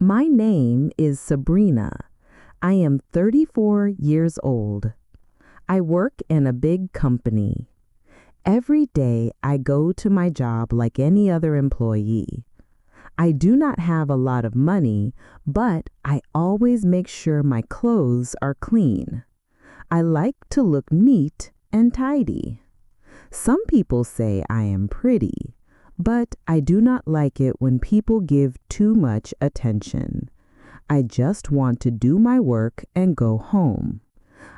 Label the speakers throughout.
Speaker 1: My name is Sabrina. I am 34 years old. I work in a big company. Every day I go to my job like any other employee. I do not have a lot of money, but I always make sure my clothes are clean. I like to look neat and tidy. Some people say I am pretty, but I do not like it when people give too much attention. I just want to do my work and go home.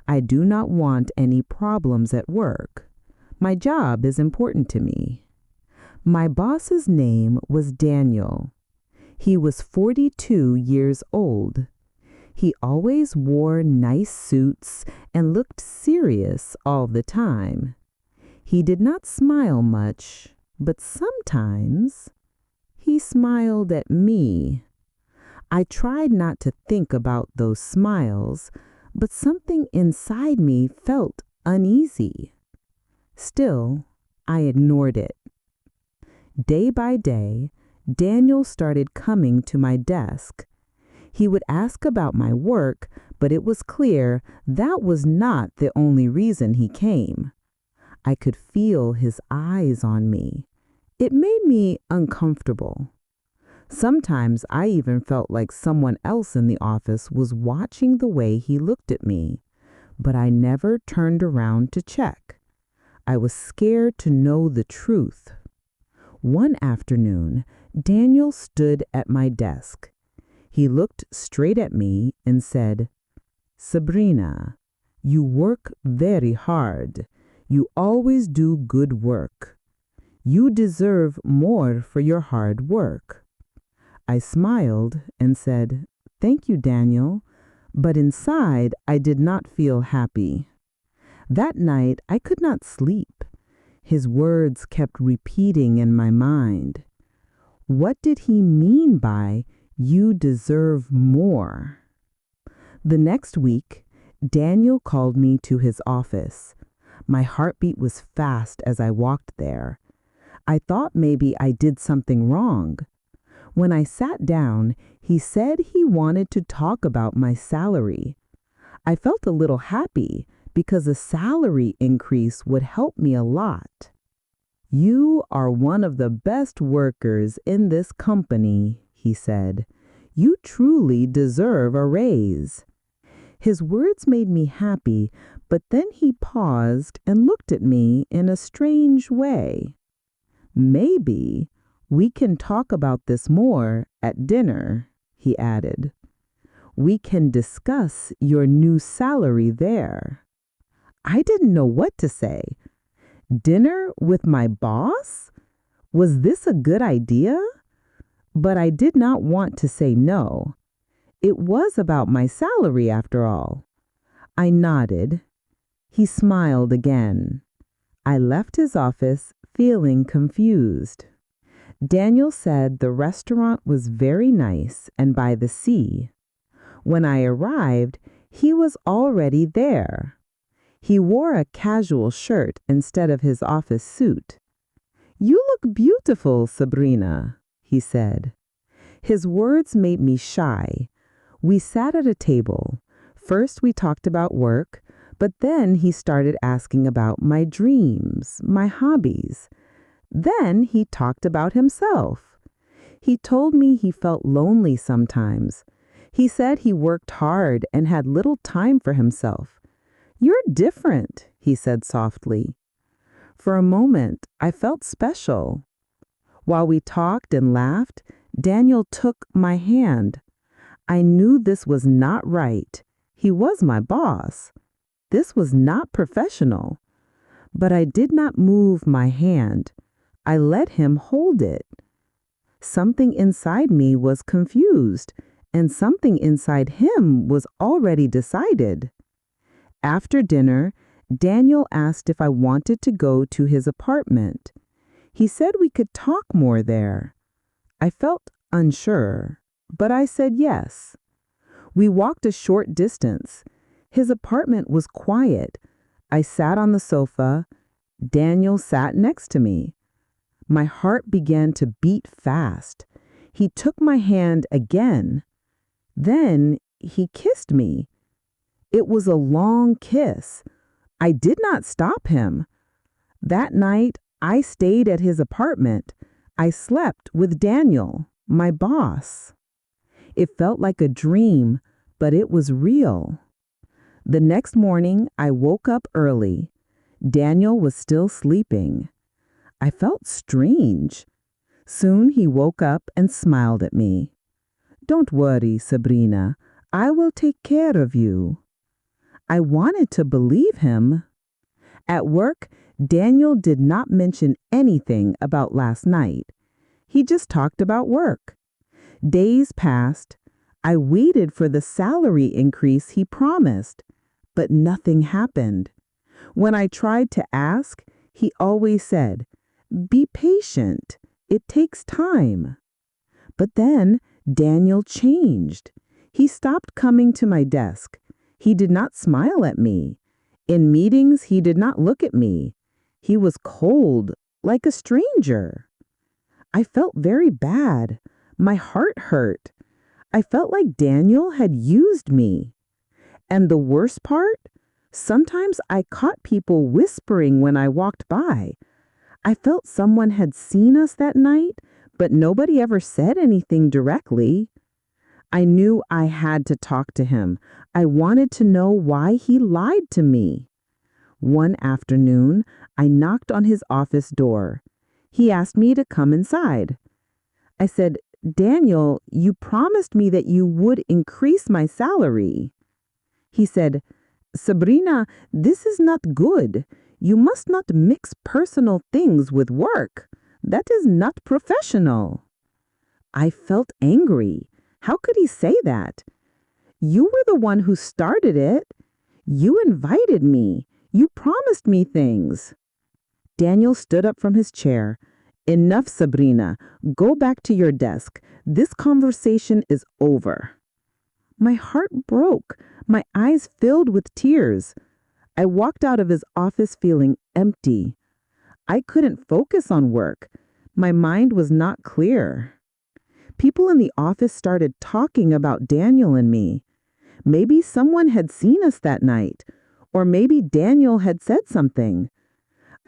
Speaker 1: I do not want any problems at work. My job is important to me. My boss's name was Daniel. He was 42 years old. He always wore nice suits and looked serious all the time. He did not smile much, but sometimes he smiled at me. I tried not to think about those smiles, but something inside me felt uneasy. Still, I ignored it. Day by day, Daniel started coming to my desk. He would ask about my work, but it was clear that was not the only reason he came. I could feel his eyes on me. It made me uncomfortable. Sometimes I even felt like someone else in the office was watching the way he looked at me, but I never turned around to check. I was scared to know the truth. One afternoon, Daniel stood at my desk. He looked straight at me and said, "Sabrina, you work very hard. You always do good work. You deserve more for your hard work." I smiled and said, "Thank you, Daniel," but inside I did not feel happy. That night I could not sleep. His words kept repeating in my mind. What did he mean by, "You deserve more"? The next week, Daniel called me to his office. My heartbeat was fast as I walked there. I thought maybe I did something wrong. When I sat down, he said he wanted to talk about my salary. I felt a little happy because a salary increase would help me a lot. "You are one of the best workers in this company," he said. "You truly deserve a raise." His words made me happy, but then he paused and looked at me in a strange way. "Maybe we can talk about this more at dinner," he added. "We can discuss your new salary there." I didn't know what to say. Dinner with my boss? Was this a good idea? But I did not want to say no. It was about my salary after all. I nodded. He smiled again. I left his office feeling confused. Daniel said the restaurant was very nice and by the sea. When I arrived, he was already there. He wore a casual shirt instead of his office suit. "You look beautiful, Sabrina," he said. His words made me shy. We sat at a table. First we talked about work, but then he started asking about my dreams, my hobbies. Then he talked about himself. He told me he felt lonely sometimes. He said he worked hard and had little time for himself. "You're different," he said softly. For a moment, I felt special. While we talked and laughed, Daniel took my hand. I knew this was not right. He was my boss. This was not professional. But I did not move my hand. I let him hold it. Something inside me was confused, and something inside him was already decided. After dinner, Daniel asked if I wanted to go to his apartment. He said we could talk more there. I felt unsure, but I said yes. We walked a short distance. His apartment was quiet. I sat on the sofa. Daniel sat next to me. My heart began to beat fast. He took my hand again. Then he kissed me. It was a long kiss. I did not stop him. That night, I stayed at his apartment. I slept with Daniel, my boss. It felt like a dream, but it was real. The next morning, I woke up early. Daniel was still sleeping. I felt strange. Soon he woke up and smiled at me. "Don't worry, Sabrina. I will take care of you." I wanted to believe him. At work, Daniel did not mention anything about last night. He just talked about work. Days passed. I waited for the salary increase he promised, but nothing happened. When I tried to ask, he always said, "Be patient. It takes time." But then Daniel changed. He stopped coming to my desk. He did not smile at me. In meetings, he did not look at me. He was cold, like a stranger. I felt very bad. My heart hurt. I felt like Daniel had used me. And the worst part? Sometimes I caught people whispering when I walked by. I felt someone had seen us that night, but nobody ever said anything directly. I knew I had to talk to him. I wanted to know why he lied to me. One afternoon, I knocked on his office door. He asked me to come inside. I said, "Daniel, you promised me that you would increase my salary." He said, "Sabrina, this is not good. You must not mix personal things with work. That is not professional." I felt angry. How could he say that? You were the one who started it. You invited me. You promised me things. Daniel stood up from his chair. "Enough, Sabrina. Go back to your desk. This conversation is over." My heart broke. My eyes filled with tears. I walked out of his office feeling empty. I couldn't focus on work. My mind was not clear. People in the office started talking about Daniel and me. Maybe someone had seen us that night, or maybe Daniel had said something.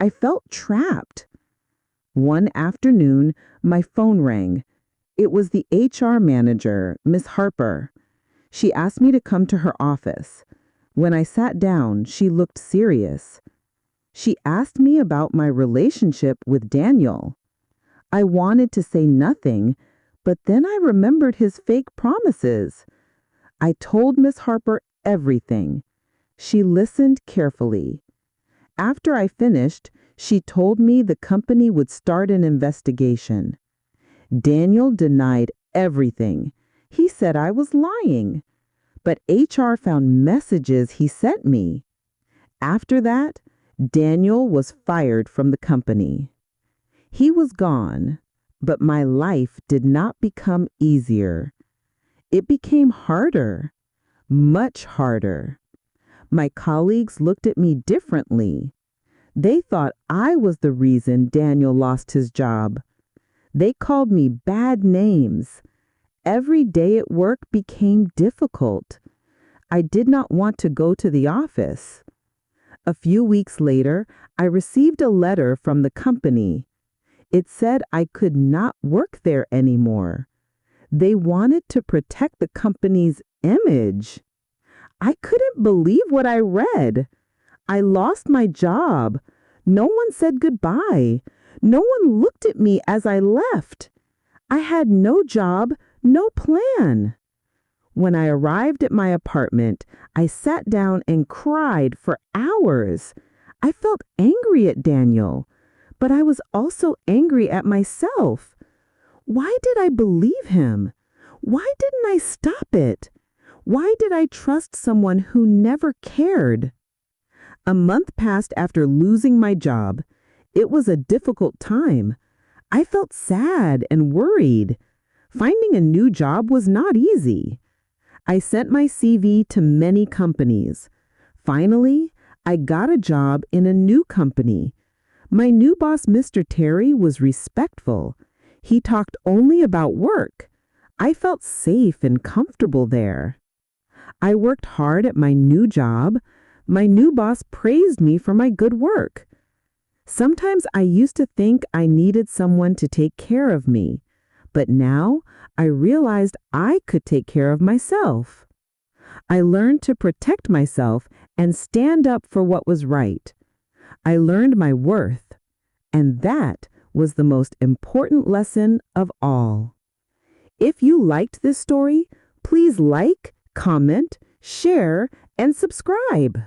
Speaker 1: I felt trapped. One afternoon, my phone rang. It was the HR manager, Miss Harper. She asked me to come to her office. When I sat down, she looked serious. She asked me about my relationship with Daniel. I wanted to say nothing, but then I remembered his fake promises. I told Miss Harper everything. She listened carefully. After I finished, she told me the company would start an investigation. Daniel denied everything. He said I was lying. But HR found messages he sent me. After that, Daniel was fired from the company. He was gone, but my life did not become easier. It became harder, much harder. My colleagues looked at me differently. They thought I was the reason Daniel lost his job. They called me bad names. Every day at work became difficult. I did not want to go to the office. A few weeks later, I received a letter from the company. It said I could not work there anymore. They wanted to protect the company's image. I couldn't believe what I read. I lost my job. No one said goodbye. No one looked at me as I left. I had no job, no plan. When I arrived at my apartment, I sat down and cried for hours. I felt angry at Daniel, but I was also angry at myself. Why did I believe him? Why didn't I stop it? Why did I trust someone who never cared? A month passed after losing my job. It was a difficult time. I felt sad and worried. Finding a new job was not easy. I sent my CV to many companies. Finally, I got a job in a new company. My new boss, Mr. Terry, was respectful. He talked only about work. I felt safe and comfortable there. I worked hard at my new job. My new boss praised me for my good work. Sometimes I used to think I needed someone to take care of me, but now I realized I could take care of myself. I learned to protect myself and stand up for what was right. I learned my worth, and that was the most important lesson of all. If you liked this story, please like, comment, share, and subscribe.